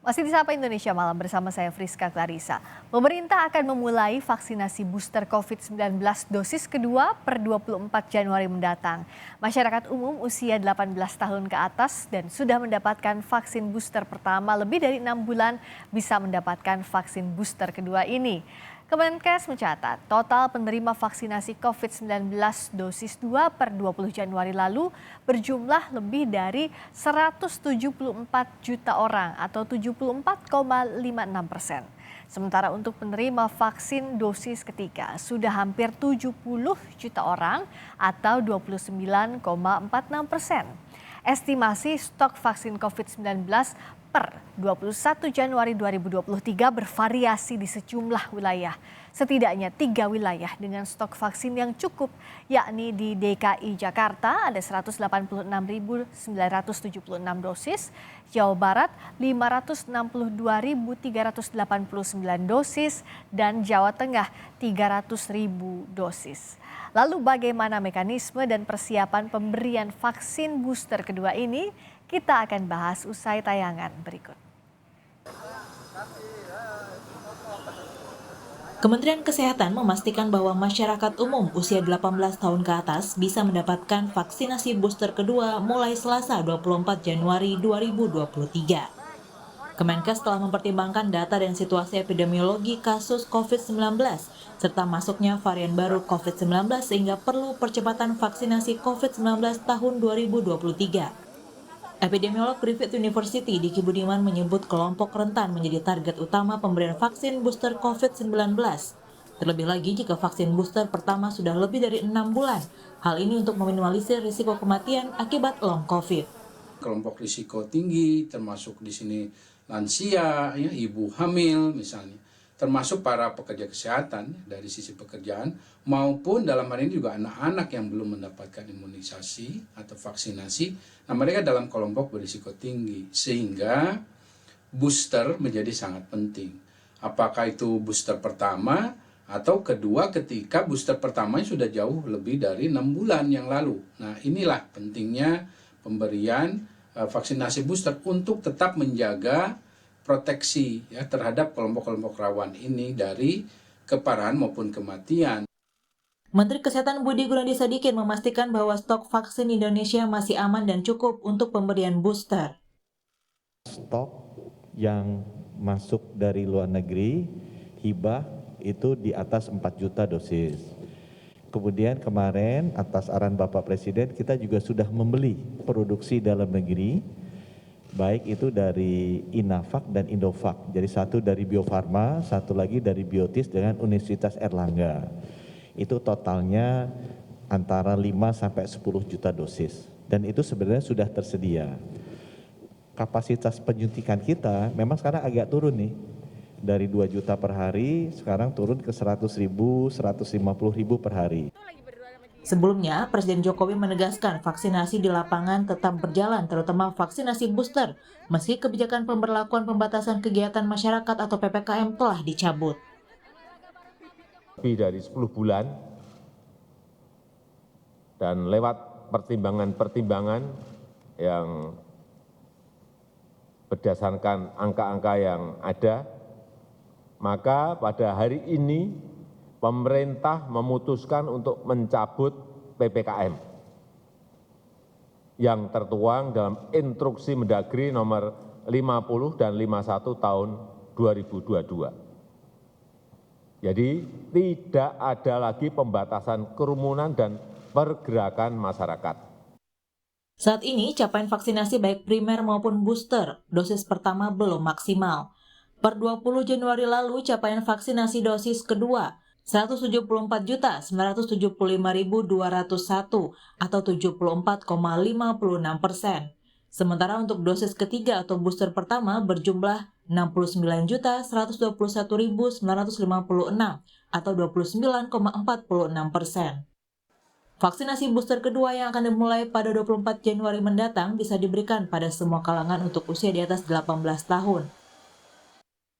Masih di Sapa Indonesia Malam bersama saya Friska Clarissa. Pemerintah akan memulai vaksinasi booster COVID-19 dosis kedua per 24 Januari mendatang. Masyarakat umum usia 18 tahun ke atas dan sudah mendapatkan vaksin booster pertama lebih dari 6 bulan bisa mendapatkan vaksin booster kedua ini. Kemenkes mencatat total penerima vaksinasi COVID-19 dosis 2 per 20 Januari lalu berjumlah lebih dari 174 juta orang atau 74,56%. Sementara untuk penerima vaksin dosis ketiga sudah hampir 70 juta orang atau 29,46%. Estimasi stok vaksin COVID-19 per 21 Januari 2023 bervariasi di sejumlah wilayah. Setidaknya 3 wilayah dengan stok vaksin yang cukup, yakni di DKI Jakarta ada 186.976 dosis, Jawa Barat 562.389 dosis, dan Jawa Tengah 300.000 dosis. Lalu bagaimana mekanisme dan persiapan pemberian vaksin booster kedua ini? Kita akan bahas usai tayangan berikut. Kementerian Kesehatan memastikan bahwa masyarakat umum usia 18 tahun ke atas bisa mendapatkan vaksinasi booster kedua mulai Selasa 24 Januari 2023. Kemenkes telah mempertimbangkan data dan situasi epidemiologi kasus COVID-19 serta masuknya varian baru COVID-19 sehingga perlu percepatan vaksinasi COVID-19 tahun 2023. Epidemiolog Griffith University Diki Budiman menyebut kelompok rentan menjadi target utama pemberian vaksin booster COVID-19. Terlebih lagi jika vaksin booster pertama sudah lebih dari 6 bulan. Hal ini untuk meminimalisir risiko kematian akibat long COVID. Kelompok risiko tinggi termasuk di sini lansia, ya, ibu hamil misalnya, termasuk para pekerja kesehatan dari sisi pekerjaan maupun dalam hal ini juga anak-anak yang belum mendapatkan imunisasi atau vaksinasi. Nah, mereka dalam kelompok berisiko tinggi sehingga booster menjadi sangat penting. Apakah itu booster pertama atau kedua ketika booster pertamanya sudah jauh lebih dari 6 bulan yang lalu. Nah, inilah pentingnya pemberian vaksinasi booster untuk tetap menjaga proteksi ya terhadap kelompok-kelompok rawan ini dari keparahan maupun kematian. Menteri Kesehatan Budi Gunadisadikin memastikan bahwa stok vaksin Indonesia masih aman dan cukup untuk pemberian booster. Stok yang masuk dari luar negeri hibah itu di atas 4 juta dosis. Kemudian kemarin atas arahan Bapak Presiden kita juga sudah membeli produksi dalam negeri, baik itu dari Inavac dan Indovac. Jadi satu dari Bio Farma, satu lagi dari Biotis dengan Universitas Erlangga. Itu totalnya antara 5 sampai 10 juta dosis. Dan itu sebenarnya sudah tersedia. Kapasitas penyuntikan kita memang sekarang agak turun nih. Dari 2 juta per hari, sekarang turun ke 100.000, 150.000 per hari. Sebelumnya, Presiden Jokowi menegaskan vaksinasi di lapangan tetap berjalan, terutama vaksinasi booster, meski kebijakan pemberlakuan pembatasan kegiatan masyarakat atau PPKM telah dicabut. Lebih dari 10 bulan, dan lewat pertimbangan-pertimbangan yang berdasarkan angka-angka yang ada, maka pada hari ini pemerintah memutuskan untuk mencabut PPKM yang tertuang dalam Instruksi Mendagri nomor 50 dan 51 tahun 2022. Jadi tidak ada lagi pembatasan kerumunan dan pergerakan masyarakat. Saat ini capaian vaksinasi baik primer maupun booster dosis pertama belum maksimal. Per 20 Januari lalu capaian vaksinasi dosis kedua 174.975.201 atau 74,56%. Sementara untuk dosis ketiga atau booster pertama berjumlah 69.121.956 atau 29,46%. Vaksinasi booster kedua yang akan dimulai pada 24 Januari mendatang bisa diberikan pada semua kalangan untuk usia di atas 18 tahun.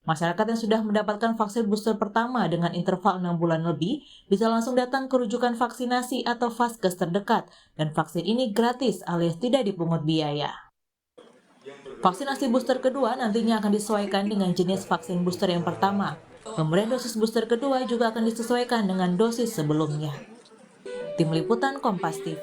Masyarakat yang sudah mendapatkan vaksin booster pertama dengan interval 6 bulan lebih bisa langsung datang ke rujukan vaksinasi atau vaskes terdekat dan vaksin ini gratis alias tidak dipungut biaya. Vaksinasi booster kedua nantinya akan disesuaikan dengan jenis vaksin booster yang pertama. Pemberian dosis booster kedua juga akan disesuaikan dengan dosis sebelumnya. Tim Liputan Kompas TV.